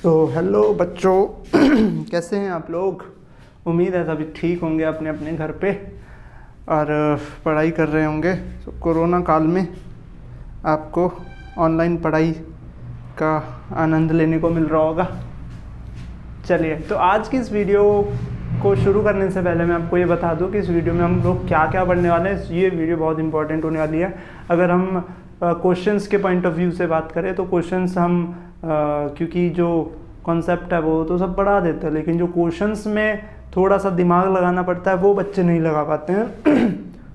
तो हेलो बच्चों कैसे हैं आप लोग। उम्मीद है सभी ठीक होंगे अपने अपने घर पे और पढ़ाई कर रहे होंगे। तो कोरोना काल में आपको ऑनलाइन पढ़ाई का आनंद लेने को मिल रहा होगा। चलिए, तो आज की इस वीडियो को शुरू करने से पहले मैं आपको ये बता दूं कि इस वीडियो में हम लोग क्या क्या पढ़ने वाले हैं। ये वीडियो बहुत इंपॉर्टेंट होने वाली है। अगर हम क्वेश्चंस के पॉइंट ऑफ व्यू से बात करें तो क्वेश्चंस हम क्योंकि जो कॉन्सेप्ट है वो तो सब पढ़ा देते हैं, लेकिन जो क्वेश्चंस में थोड़ा सा दिमाग लगाना पड़ता है वो बच्चे नहीं लगा पाते हैं।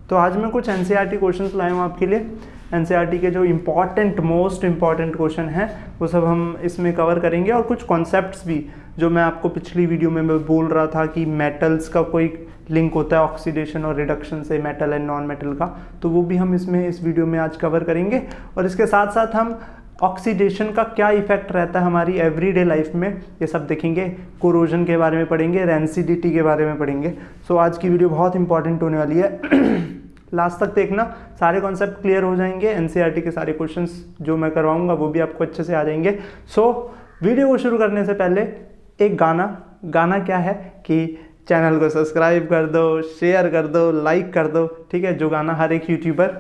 तो आज मैं कुछ एनसीईआरटी क्वेश्चंस लाया हूँ आपके लिए। एनसीईआरटी के जो मोस्ट इम्पॉर्टेंट क्वेश्चन हैं वो सब हम इसमें कवर करेंगे, और कुछ कॉन्सेप्ट्स भी जो मैं आपको पिछली वीडियो में मैं बोल रहा था कि मेटल्स का कोई लिंक होता है ऑक्सीडेशन और रिडक्शन से, मेटल एंड नॉन मेटल का, तो वो भी हम इस वीडियो में आज कवर करेंगे। और इसके साथ साथ हम ऑक्सीडेशन का क्या इफेक्ट रहता है हमारी एवरीडे लाइफ में ये सब देखेंगे। कोरोजन के बारे में पढ़ेंगे, रेंसिडिटी के बारे में पढ़ेंगे। सो आज की वीडियो बहुत इंपॉर्टेंट होने वाली है। लास्ट तक देखना, सारे कॉन्सेप्ट क्लियर हो जाएंगे। एनसीईआरटी के सारे क्वेश्चंस जो मैं करवाऊंगा वो भी आपको अच्छे से आ जाएंगे। सो वीडियो को शुरू करने से पहले एक गाना क्या है कि चैनल को सब्सक्राइब कर दो, शेयर कर दो, लाइक कर दो, ठीक है। जो गाना हर एक यूट्यूबर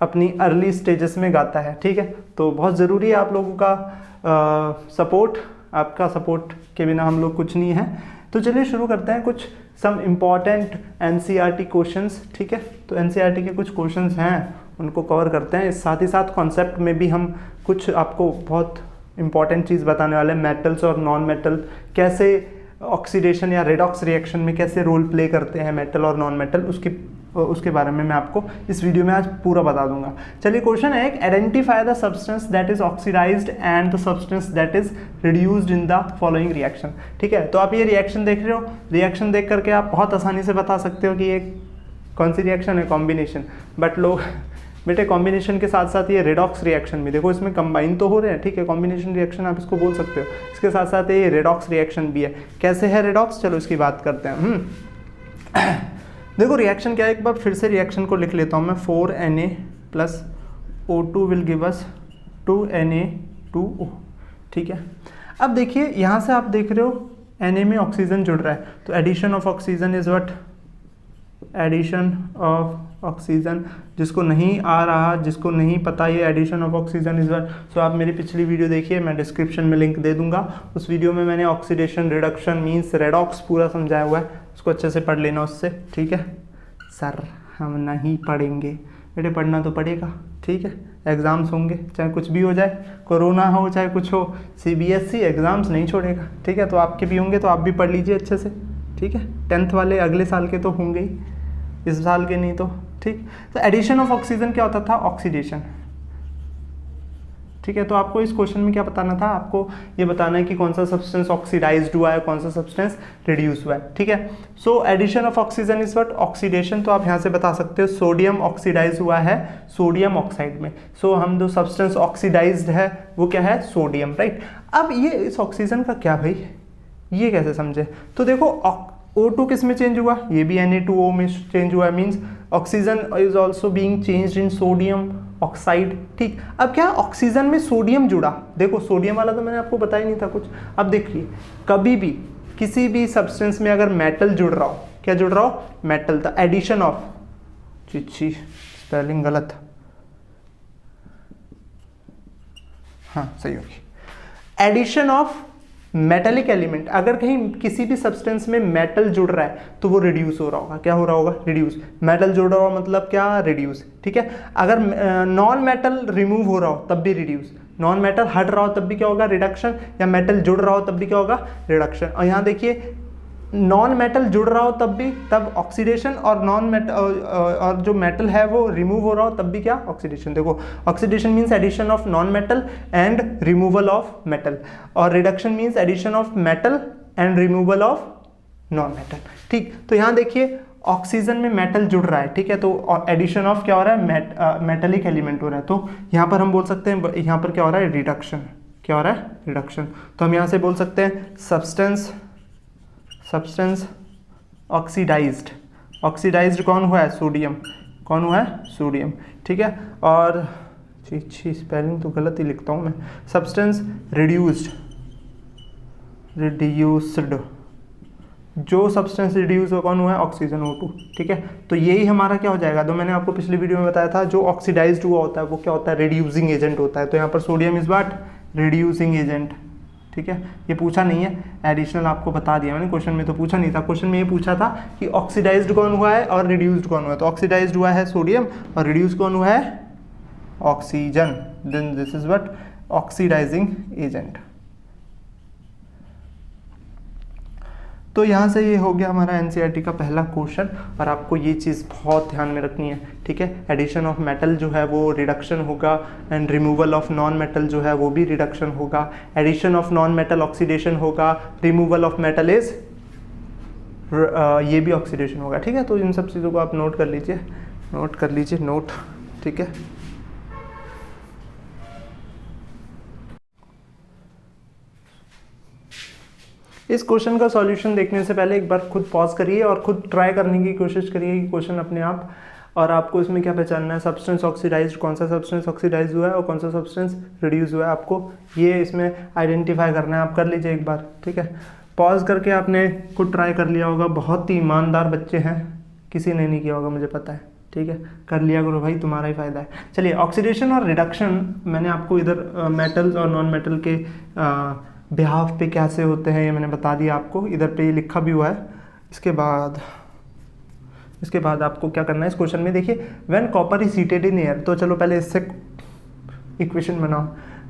अपनी अर्ली स्टेजेस में गाता है, ठीक है। तो बहुत ज़रूरी है आप लोगों का सपोर्ट। आपका सपोर्ट के बिना हम लोग कुछ नहीं है। तो चलिए शुरू करते हैं कुछ सम इम्पॉर्टेंट एनसीईआरटी क्वेश्चंस, ठीक है। तो एनसीईआरटी के कुछ क्वेश्चंस हैं उनको कवर करते हैं। साथ ही साथ कॉन्सेप्ट में भी हम कुछ आपको बहुत इंपॉर्टेंट चीज़ बताने वाले हैं। मेटल्स और नॉन मेटल कैसे ऑक्सीडेशन या रेडॉक्स रिएक्शन में कैसे रोल प्ले करते हैं मेटल और नॉन मेटल, उसके बारे में मैं आपको इस वीडियो में आज पूरा बता दूंगा। चलिए, क्वेश्चन है एक, identify the substance that is oxidised and the substance that is reduced in the following reaction, ठीक है। तो आप ये रिएक्शन देख रहे हो, रिएक्शन देख करके आप बहुत आसानी से बता सकते हो कि ये कौन सी रिएक्शन है, कॉम्बिनेशन। बट लोग बेटे कॉम्बिनेशन के साथ साथ ये रेडॉक्स रिएक्शन भी देखो, इसमें कंबाइन तो हो रहे हैं, ठीक है। कॉम्बिनेशन रिएक्शन आप इसको बोल सकते हो। इसके साथ साथ ये रेडॉक्स रिएक्शन भी है। कैसे है रेडॉक्स, चलो इसकी बात करते हैं। देखो रिएक्शन क्या है, एक बार फिर से रिएक्शन को लिख लेता हूँ मैं। 4Na plus O2 will give us 2Na2O, ठीक है। अब देखिए यहाँ से आप देख रहे हो Na में ऑक्सीजन जुड़ रहा है, तो addition of oxygen is what, addition of oxygen. जिसको नहीं आ रहा, जिसको नहीं पता ये addition of oxygen is what, so आप मेरी पिछली वीडियो देखिए, मैं डिस्क्रिप्शन में लिंक दे दूंगा। उस वीडियो में मैंने ऑक्सीडेशन, रिडक्शन मींस रेडॉक्स पूरा समझाया हुआ है, उसको अच्छे से पढ़ लेना उससे, ठीक है। सर हम नहीं पढ़ेंगे बेटे, पढ़ना तो पड़ेगा, ठीक है। एग्ज़ाम्स होंगे, चाहे कुछ भी हो जाए, कोरोना हो चाहे कुछ हो, सीबीएसई एग्ज़ाम्स नहीं छोड़ेगा, ठीक है। तो आपके भी होंगे तो आप भी पढ़ लीजिए अच्छे से, ठीक है। 10th वाले अगले साल के तो होंगे ही, इस साल के नहीं तो, ठीक। तो एडिशन ऑफ ऑक्सीजन क्या होता था, ऑक्सीडेशन, ठीक है। तो आपको इस क्वेश्चन में क्या बताना था, आपको ये बताना है कि कौन सा सब्सटेंस ऑक्सीडाइज्ड हुआ है, कौन सा सब्सटेंस रिड्यूस हुआ है, ठीक है। So addition of oxygen is what, oxidation. तो आप यहाँ से बता सकते हो सोडियम ऑक्सीडाइज हुआ है सोडियम ऑक्साइड में। सो हम जो सब्सटेंस ऑक्सीडाइज्ड है वो क्या है, सोडियम, राइट। अब ये इस ऑक्सीजन का क्या भाई, ये कैसे समझे, तो देखो O2 किस में चेंज हुआ, ये भी Na2O में चेंज हुआ, means oxygen is also being changed in sodium oxide, ठीक। अब क्या ऑक्सीजन में सोडियम जुड़ा, देखो सोडियम वाला तो मैंने आपको बताया नहीं था कुछ। अब देखिए कभी भी किसी भी सब्सटेंस में अगर मेटल जुड़ रहा हो, क्या जुड़ रहा हो, मेटल, द एडिशन ऑफ, छी स्पेलिंग गलत, हाँ सही होगी, एडिशन ऑफ मेटेलिक एलिमेंट। अगर कहीं किसी भी सब्सटेंस में मेटल जुड़ रहा है तो वो रिड्यूस हो रहा होगा, क्या हो रहा होगा, रिड्यूस। मेटल जुड़ रहा हो मतलब क्या, रिड्यूस, ठीक है। अगर नॉन मेटल रिमूव हो रहा हो तब भी रिड्यूस, नॉन मेटल हट रहा हो तब भी क्या होगा, रिडक्शन, या मेटल जुड़ रहा हो तब भी क्या होगा, रिडक्शन। और यहाँ देखिए नॉन मेटल जुड़ रहा हो तब ऑक्सीडेशन, और नॉन मेटल और जो मेटल है वो रिमूव हो रहा हो तब भी क्या, ऑक्सीडेशन। देखो oxidation means addition of non metal and removal of metal, और reduction means addition of metal and removal of non metal, ठीक। तो यहाँ देखिए ऑक्सीजन में मेटल जुड़ रहा है, ठीक है। तो एडिशन ऑफ क्या हो रहा है, मेटेलिक एलिमेंट हो रहा है। तो यहाँ पर हम बोल सकते हैं, यहाँ पर क्या हो रहा है, रिडक्शन, क्या हो रहा है, रिडक्शन। तो हम यहाँ से बोल सकते हैं सब्सटेंस ऑक्सीडाइज्ड, ऑक्सीडाइज्ड कौन हुआ है, सोडियम, कौन हुआ है, सोडियम, ठीक है। और स्पेलिंग तो गलत ही लिखता हूँ मैं, सब्सटेंस रिड्यूस्ड, रिड्यूस्ड, जो सब्सटेंस रिड्यूस कौन हुआ है, ऑक्सीजन O2, ठीक है। तो यही हमारा क्या हो जाएगा, तो मैंने आपको पिछली वीडियो में बताया था जो ऑक्सीडाइज्ड हुआ होता है वो क्या होता है, रिड्यूसिंग एजेंट होता है। तो यहाँ पर sodium is what, reducing agent, ठीक है। ये पूछा नहीं है, एडिशनल आपको बता दिया मैंने, क्वेश्चन में तो पूछा नहीं था। क्वेश्चन में ये पूछा था कि ऑक्सीडाइज्ड कौन हुआ है और रिड्यूस्ड कौन हुआ है। तो ऑक्सीडाइज्ड हुआ है सोडियम और रिड्यूस कौन हुआ है, oxygen, then this is what, oxidising agent. तो यहाँ से ये हो गया हमारा एनसीईआरटी का पहला क्वेश्चन, और आपको ये चीज़ बहुत ध्यान में रखनी है, ठीक है। एडिशन ऑफ मेटल जो है वो रिडक्शन होगा, and removal of non metal जो है वो भी रिडक्शन होगा। Addition of non metal oxidation होगा, रिमूवल ऑफ मेटल इज ये भी ऑक्सीडेशन होगा, ठीक है। तो इन सब चीज़ों को आप नोट कर लीजिए, नोट कर लीजिए, नोट, ठीक है। इस क्वेश्चन का सॉल्यूशन देखने से पहले एक बार खुद पॉज करिए और खुद ट्राई करने की कोशिश करिए कि क्वेश्चन अपने आप, और आपको इसमें क्या पहचानना है, सब्सटेंस ऑक्सीडाइज्ड, कौन सा सब्सटेंस ऑक्सीडाइज हुआ है और कौन सा सब्सटेंस रिड्यूस हुआ है, आपको ये इसमें आइडेंटिफाई करना है। आप कर लीजिए एक बार, ठीक है। पॉज करके आपने खुद ट्राई कर लिया होगा, बहुत ही ईमानदार बच्चे हैं, किसी ने नहीं किया होगा मुझे पता है, ठीक है। कर लिया करो भाई, तुम्हारा ही फायदा है। चलिए, ऑक्सीडेशन और रिडक्शन मैंने आपको इधर मेटल्स और नॉन मेटल के बिहाफ पे कैसे होते हैं ये मैंने बता दिया आपको, इधर पे ये लिखा भी हुआ है। इसके बाद आपको क्या करना है इस क्वेश्चन में, देखिए, when copper is heated in air, तो चलो पहले इससे इक्वेशन बनाओ।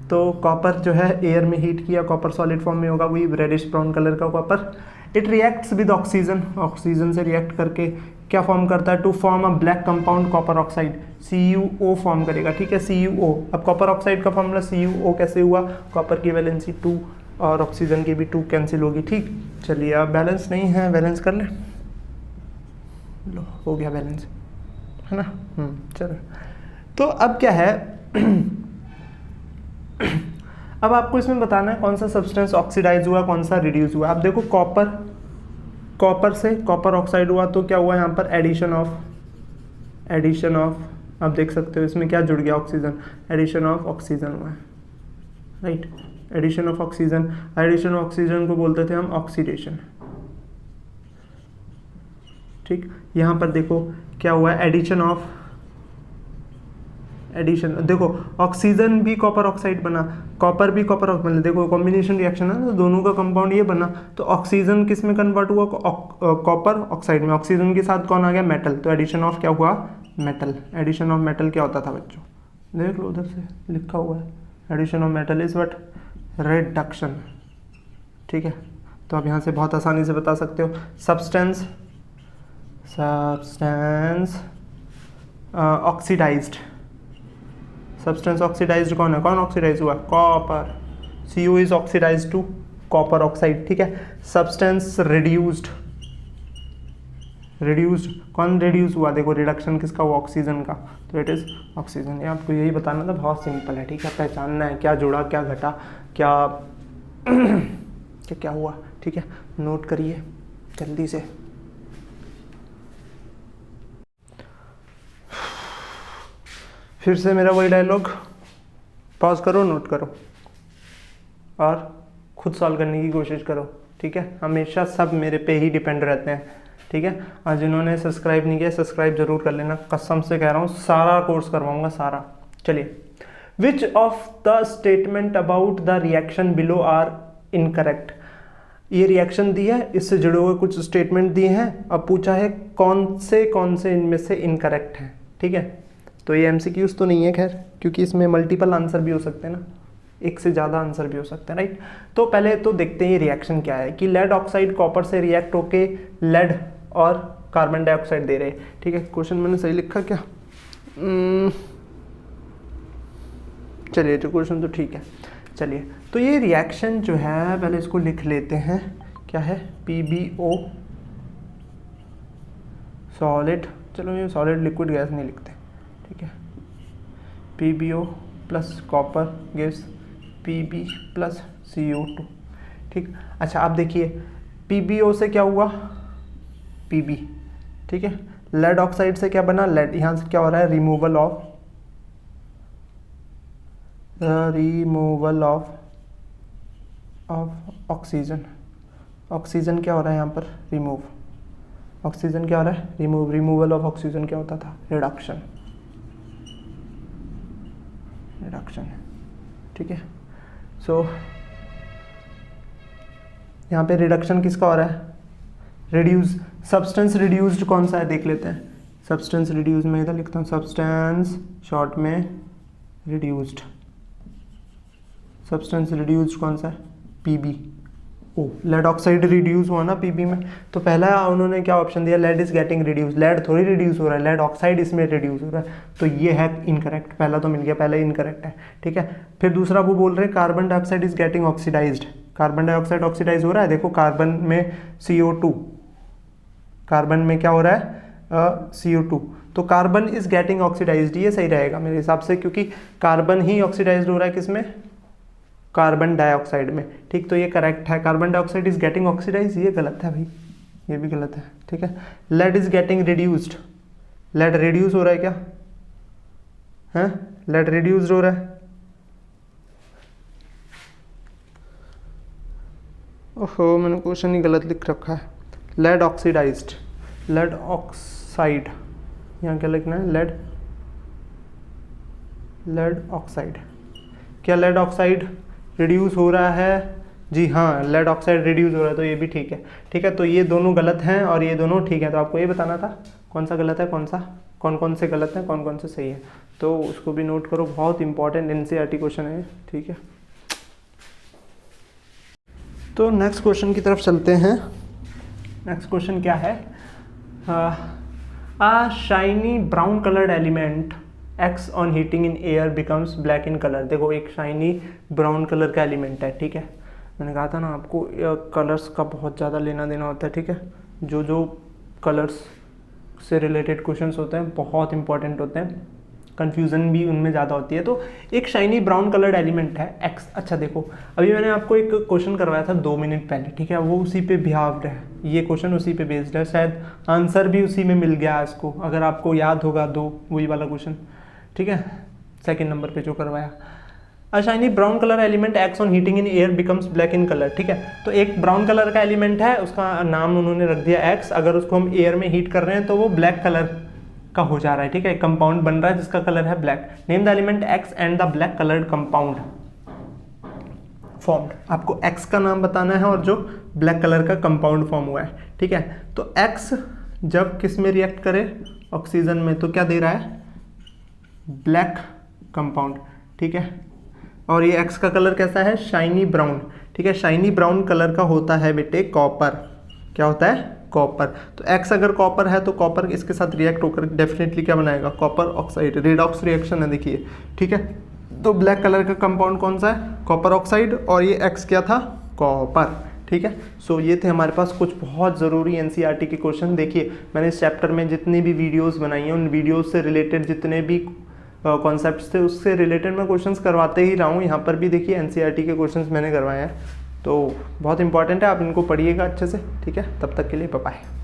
तो कॉपर जो है एयर में हीट किया, कॉपर सॉलिड फॉर्म में होगा, वही रेडिश ब्राउन कलर का copper. It reacts with oxygen, oxygen से रिएक्ट करके क्या फॉर्म करता है, to form a black compound copper oxide, CuO form करेगा, ठीक है, CuO। अब कॉपर ऑक्साइड का फॉर्मूला CuO कैसे हुआ, कॉपर की वैलेंसी 2 और ऑक्सीजन की भी 2 कैंसिल होगी, ठीक। चलिए, अब बैलेंस नहीं है, बैलेंस कर लें, लो हो गया बैलेंस, है ना। चलो, तो अब क्या है अब आपको इसमें बताना है कौन सा सब्सटेंस ऑक्सीडाइज हुआ, कौन सा रिड्यूस हुआ। अब देखो, कॉपर से कॉपर ऑक्साइड हुआ तो क्या हुआ यहाँ पर, एडिशन ऑफ आप देख सकते हो इसमें क्या जुड़ गया, ऑक्सीजन, एडिशन ऑफ ऑक्सीजन हुआ है, राइट। एडिशन ऑफ ऑक्सीजन को बोलते थे हम ऑक्सीडेशन, ठीक। यहाँ पर देखो क्या हुआ है, एडिशन, देखो ऑक्सीजन भी कॉपर ऑक्साइड बना, कॉपर भी कॉपर ऑक्साइड, देखो कॉम्बिनेशन रिएक्शन है ना, दोनों का कंपाउंड ये बना। तो ऑक्सीजन किस में कन्वर्ट हुआ, कॉपर ऑक्साइड में, ऑक्सीजन के साथ कौन आ गया, मेटल। तो एडिशन ऑफ क्या हुआ, मेटल। एडिशन ऑफ मेटल क्या होता था बच्चों, देख लो उधर से लिखा हुआ है, addition of metal is what, reduction, ठीक है। तो आप यहाँ से बहुत आसानी से बता सकते हो, सब्सटेंस ऑक्सीडाइज्ड, सब्सटेंस ऑक्सीडाइज्ड कौन है, कौन ऑक्सीडाइज हुआ, copper, Cu is oxidised to copper oxide, ठीक है। सब्सटेंस रिड्यूस्ड कौन रिड्यूस हुआ, देखो रिडक्शन किसका हुआ, ऑक्सीजन का, तो इट इज ऑक्सीजन। ये आपको यही बताना था, बहुत सिंपल है, ठीक है। पहचानना है क्या जुड़ा, क्या घटा, क्या क्या हुआ, ठीक है। नोट करिए जल्दी से। फिर से मेरा वही डायलॉग, पॉज करो, नोट करो और खुद सॉल्व करने की कोशिश करो, ठीक है। हमेशा सब मेरे पे ही डिपेंड रहते हैं, ठीक है। और जिन्होंने सब्सक्राइब नहीं किया, सब्सक्राइब जरूर कर लेना, कसम से कह रहा हूँ, सारा कोर्स करवाऊंगा, सारा। चलिए, which of the statement about the reaction below are incorrect, ये रिएक्शन दी है, इससे जुड़े हुए कुछ स्टेटमेंट दिए हैं, अब पूछा है कौन से इनमें से इनकरेक्ट है, ठीक है। तो ये MCQs तो नहीं है खैर, क्योंकि इसमें मल्टीपल आंसर भी हो सकते हैं ना, एक से ज़्यादा आंसर भी हो सकते हैं, राइट। तो पहले तो देखते हैं ये रिएक्शन क्या है, कि लेड ऑक्साइड कॉपर से रिएक्ट होके लेड और कार्बन डाइऑक्साइड दे रहे हैं, ठीक है। क्वेश्चन मैंने सही लिखा क्या, चलिए, जो क्वेश्चन तो ठीक है। चलिए, तो ये रिएक्शन जो है, पहले इसको लिख लेते हैं, क्या है, PbO सॉलिड, चलो ये सॉलिड लिक्विड गैस नहीं लिखते, ठीक है। PbO plus copper gives Pb plus CO2, ठीक। अच्छा, आप देखिए PbO से क्या हुआ, Pb, ठीक है। लेड ऑक्साइड से क्या बना, लेड, यहाँ से क्या हो रहा है, रिमूवल ऑफ ऑक्सीजन, ऑक्सीजन क्या हो रहा है यहाँ पर, रिमूव। ऑक्सीजन क्या हो रहा है, रिमूव। रिमूवल ऑफ ऑक्सीजन क्या होता था, रिडक्शन। रिडक्शन, ठीक है। सो यहाँ पे रिडक्शन किसका हो रहा है, रिड्यूस। सब्सटेंस रिड्यूस्ड कौन सा है देख लेते हैं। सब्सटेंस रिड्यूस में इधर लिखता हूँ, सब्सटेंस शॉर्ट में रिड्यूस्ड। सब्सटेंस रिड्यूस्ड कौन सा है, पीबी। ओ, लेड ऑक्साइड रिड्यूस हुआ ना पीबी में, तो पहला उन्होंने क्या ऑप्शन दिया, lead is getting reduce. Lead थोड़ी रिड्यूस हो रहा है, लेड ऑक्साइड इसमें रिड्यूस हो रहा है, तो ये है इनकरेक्ट। पहला तो मिल गया, पहला इनकरेक्ट है, ठीक है। फिर दूसरा वो बोल रहे हैं carbon dioxide is getting oxidised. Carbon dioxide oxidise हो रहा है, देखो कार्बन में CO2, कार्बन में क्या हो रहा है, CO2, तो कार्बन इज गेटिंग ऑक्सीडाइज्ड, ये सही रहेगा मेरे हिसाब से, क्योंकि कार्बन ही ऑक्सीडाइज्ड हो रहा है किसमें, कार्बन डाइऑक्साइड में, ठीक। तो ये करेक्ट है, carbon dioxide is getting oxidise, ये गलत है भाई, ये भी गलत है, ठीक है। Lead is getting reduced, lead reduce हो रहा है क्या, है, लेड रिड्यूस्ड हो रहा है। ओहो, मैंने क्वेश्चन ही गलत लिख रखा है। लेड ऑक्सीडाइज्ड, लेड ऑक्साइड, यहाँ क्या लिखना है, लेड, लेड ऑक्साइड। क्या लेड ऑक्साइड रिड्यूस हो रहा है, जी हाँ, लेड ऑक्साइड रिड्यूस हो रहा है, तो ये भी ठीक है, ठीक है। तो ये दोनों गलत हैं और ये दोनों ठीक है, तो आपको ये बताना था कौन सा गलत है, कौन सा, कौन कौन से गलत हैं, कौन कौन से सही है, तो उसको भी नोट करो, बहुत इंपॉर्टेंट NCERT क्वेश्चन है, ठीक है। तो नेक्स्ट क्वेश्चन की तरफ चलते हैं। नेक्स्ट क्वेश्चन क्या है, a shiny brown colored element X on heating in air becomes black in color। देखो एक शाइनी ब्राउन कलर का एलिमेंट है, ठीक है। मैंने कहा था ना आपको कलर्स का बहुत ज़्यादा लेना देना होता है, ठीक है। जो जो कलर्स से रिलेटेड क्वेश्चंस होते हैं बहुत इंपॉर्टेंट होते हैं, कन्फ्यूज़न भी उनमें ज़्यादा होती है। तो एक शाइनी ब्राउन कलर्ड एलिमेंट है X। अच्छा देखो, अभी मैंने आपको एक क्वेश्चन करवाया था 2 मिनट पहले, ठीक है, वो उसी पे बिहाव्ड है, ये क्वेश्चन उसी पे बेस्ड है, शायद आंसर भी उसी में मिल गया इसको, अगर आपको याद होगा, वही वाला क्वेश्चन, ठीक है, 2nd नंबर पे जो करवाया। अ shiny brown colour element X on heating in air becomes black in colour, ठीक है। तो एक ब्राउन कलर का एलिमेंट है, उसका नाम उन्होंने रख दिया X, अगर उसको हम एयर में हीट कर रहे हैं तो वो ब्लैक कलर का हो जा रहा है, ठीक है, कंपाउंड बन रहा है जिसका कलर है black. Name the element X and the black coloured compound formed. आपको X का नाम बताना है और जो ब्लैक कलर का कंपाउंड फॉर्म हुआ है, ठीक है। तो X जब किस में रिएक्ट करे, ऑक्सीजन में, तो क्या दे रहा है, ब्लैक कंपाउंड, ठीक है। और ये X का कलर कैसा है, शाइनी ब्राउन, ठीक है। शाइनी ब्राउन कलर का होता है बेटे कॉपर, क्या होता है, कॉपर। तो X अगर कॉपर है तो कॉपर इसके साथ रिएक्ट होकर डेफिनेटली क्या बनाएगा, कॉपर ऑक्साइड, रेडॉक्स रिएक्शन है, देखिए, ठीक है। तो ब्लैक कलर का कंपाउंड कौन सा है, कॉपर ऑक्साइड, और ये X क्या था, कॉपर, ठीक है। सो ये थे हमारे पास कुछ बहुत ज़रूरी NCERT के क्वेश्चन। देखिए मैंने इस चैप्टर में जितनी भी वीडियोस बनाई हैं, उन वीडियोस से रिलेटेड जितने भी कॉन्सेप्ट्स थे उससे रिलेटेड मैं क्वेश्चंस करवाते ही रहा हूँ। यहाँ पर भी देखिए NCERT के क्वेश्चंस मैंने करवाए हैं, तो बहुत इंपॉर्टेंट है, आप इनको पढ़िएगा अच्छे से, ठीक है। तब तक के लिए बाय बाय।